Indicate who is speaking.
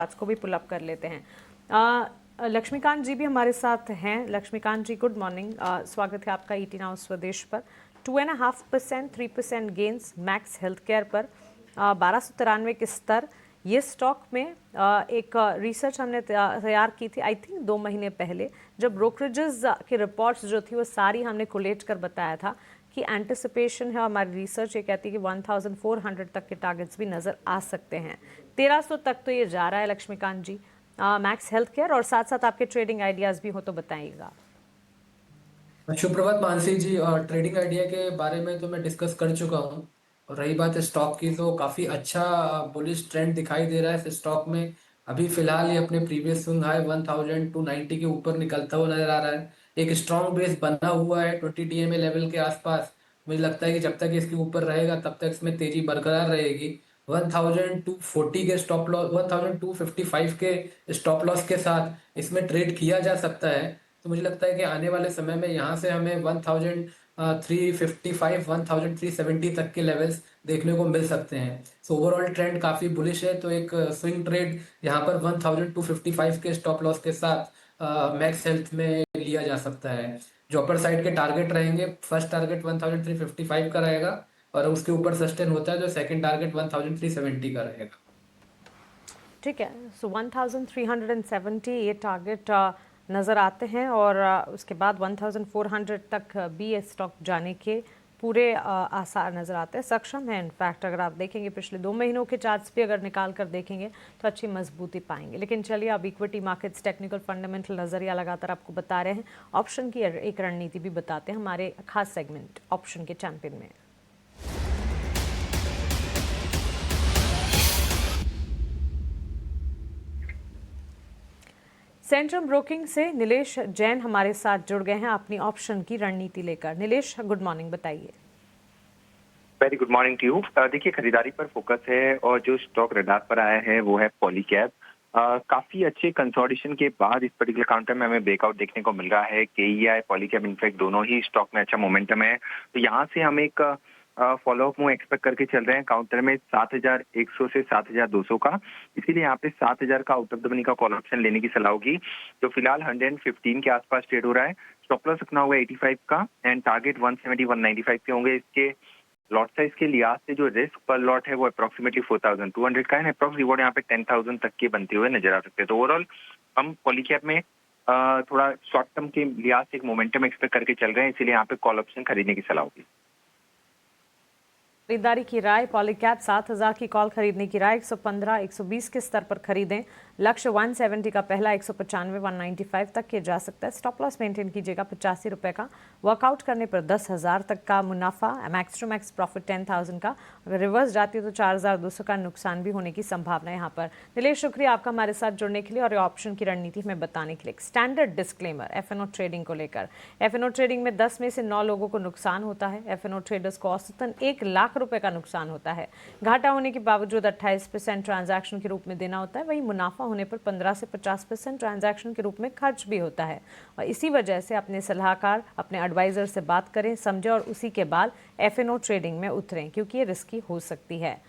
Speaker 1: आज को भी पुल अप कर लेते हैं। लक्ष्मीकांत जी भी हमारे साथ हैं। लक्ष्मीकांत जी, गुड मॉर्निंग। स्वागत है आपका ईटी नाउ स्वदेश पर। 2.5%, 3% गेंस मैक्स हेल्थ केयर पर, 1293 के स्तर। ये स्टॉक में एक रिसर्च हमने तैयार की थी, आई थिंक 2 महीने पहले, जब ब्रोकरेजेस की रिपोर्ट्स जो थी वो सारी हमने कोलेट कर बताया था कि एंटिसिपेशन है। हमारी रिसर्च ये कहती है कि 1400 तक के टारगेट्स भी नज़र आ सकते हैं। 1300 तक तो ये जा रहा है लक्ष्मीकांत जी, मैक्स हेल्थ केयर, और साथ साथ आपके ट्रेडिंग आइडियाज़ भी हो तो बताइएगा।
Speaker 2: सुप्रभात मानसी जी। और ट्रेडिंग आइडिया के बारे में तो मैं डिस्कस कर चुका हूँ। और रही बात स्टॉक की, तो काफी अच्छा बुलिश ट्रेंड दिखाई दे रहा है इस स्टॉक में। अभी फिलहाल ये अपने प्रीवियस स्विंग हाई 1290 के ऊपर निकलता हुआ नजर आ रहा है। एक स्ट्रॉन्ग बेस बना हुआ है 20 डीएमए लेवल के आसपास। मुझे लगता है कि जब तक इसके ऊपर रहेगा तब तक इसमें तेजी बरकरार रहेगी। 1240 के स्टॉप लॉस, 1255 के स्टॉप लॉस के साथ इसमें ट्रेड किया जा सकता है। तो मुझे लगता है कि आने वाले समय में यहाँ से हमें 1355, 1370 तक के लेवल्स देखने को मिल सकते हैं। सो ओवरऑल ट्रेंड काफी बुलिश है। तो एक स्विंग ट्रेड यहाँ पर 1255 के स्टॉप लॉस के साथ मैक्स हेल्थ में लिया जा सकता है। जो अपर साइड के टारगेट रहेंगे, फर्स्ट टारगेट 1355 का रहेगा, और उसके ऊपर सस्टेन होता है जो सेकंड टारगेट 1370 का रहेगा।
Speaker 1: ठीक है, सो 1370 ये टारगेट नज़र आते हैं, और उसके बाद 1400 तक भी ये स्टॉक जाने के पूरे आसार नज़र आते हैं, सक्षम है। इनफैक्ट अगर आप देखेंगे पिछले 2 महीनों के चार्ट्स भी अगर निकाल कर देखेंगे तो अच्छी मजबूती पाएंगे। लेकिन चलिए, अब इक्विटी मार्केट्स टेक्निकल फंडामेंटल नज़रिया लगातार आपको बता रहे हैं। ऑप्शन की एक रणनीति भी बताते हैं हमारे खास सेगमेंट ऑप्शन के चैंपियन में। सेंट्रम ब्रोकिंग से नीलेश जैन हमारे साथ जुड़ गए हैं अपनी ऑप्शन की रणनीति लेकर। नीलेश, गुड मॉर्निंग, बताइए।
Speaker 3: Very good morning to you. देखिए, खरीदारी पर फोकस है और जो स्टॉक रडार पर आया है वो है पॉलीकैब। काफी अच्छे कंसोलिडेशन के बाद इस पर्टिकुलर काउंटर में हमें ब्रेकआउट देखने को मिल रहा है। केईआई, पॉलीकैब, इनफैक्ट दोनों ही स्टॉक में अच्छा मोमेंटम है। तो यहाँ से हम एक फॉलोअप मूव एक्सपेक्ट करके चल रहे हैं काउंटर में 7100 से 7200 का। इसीलिए यहाँ पे 7000 का आउट ऑफ द मनी का कॉल ऑप्शन लेने की सलाह होगी, जो फिलहाल 115 के आसपास ट्रेड हो रहा है। स्टॉप लॉस रखना होगा 85 का, एंड टारगेट 170, 195 के होंगे। इसके लॉट साइज के लिहाज से जो रिस्क पर लॉट है वो अप्रोक्सीमेटली 4200 का है। अप्रोक्स रिवॉर्ड यहाँ पे 10,000 तक के बनते हुए नजर आ सकते हैं। तो ओवरऑल हम पॉलीकैब में थोड़ा शॉर्ट टर्म के लिहाज से एक मोमेंटम एक्सपेक्ट करके चल रहे हैं, इसीलिए यहाँ पे कॉल ऑप्शन खरीदने की सलाह होगी।
Speaker 1: खरीदारी की राय, पॉलीकैब 7000 की कॉल खरीदने की राय, 115, 120 के स्तर पर खरीदें। लक्ष्य 170 का पहला, 195, 195 तक किया जा सकता है। स्टॉप लॉस मेंटेन कीजिएगा 85 रुपए का। वर्कआउट करने पर 10,000 तक का मुनाफा, मैक्स टू मैक्स प्रॉफिट 10,000 का। अगर रिवर्स जाती है तो 4,200 का नुकसान भी होने की संभावना है यहाँ पर। नीलेश, शुक्रिया आपका हमारे साथ जुड़ने के लिए और ऑप्शन की रणनीति में बताने के लिए। स्टैंडर्ड डिस्क्लेमर एफएनओ ट्रेडिंग को लेकर। एफएनओ ट्रेडिंग में 10 में से 9 लोगों को नुकसान होता है। एफएनओ ट्रेडर्स को औसतन 1 लाख रुपए का नुकसान होता है। घाटा होने के बावजूद 28% ट्रांजैक्शन के रूप में देना होता है। वहीं मुनाफा होने पर 15 से 50% ट्रांजैक्शन के रूप में खर्च भी होता है। और इसी वजह से अपने सलाहकार, अपने एडवाइजर से बात करें, समझें और उसी के बाद एफएनओ ट्रेडिंग में उतरें, क्योंकि ये रिस्की हो सकती है।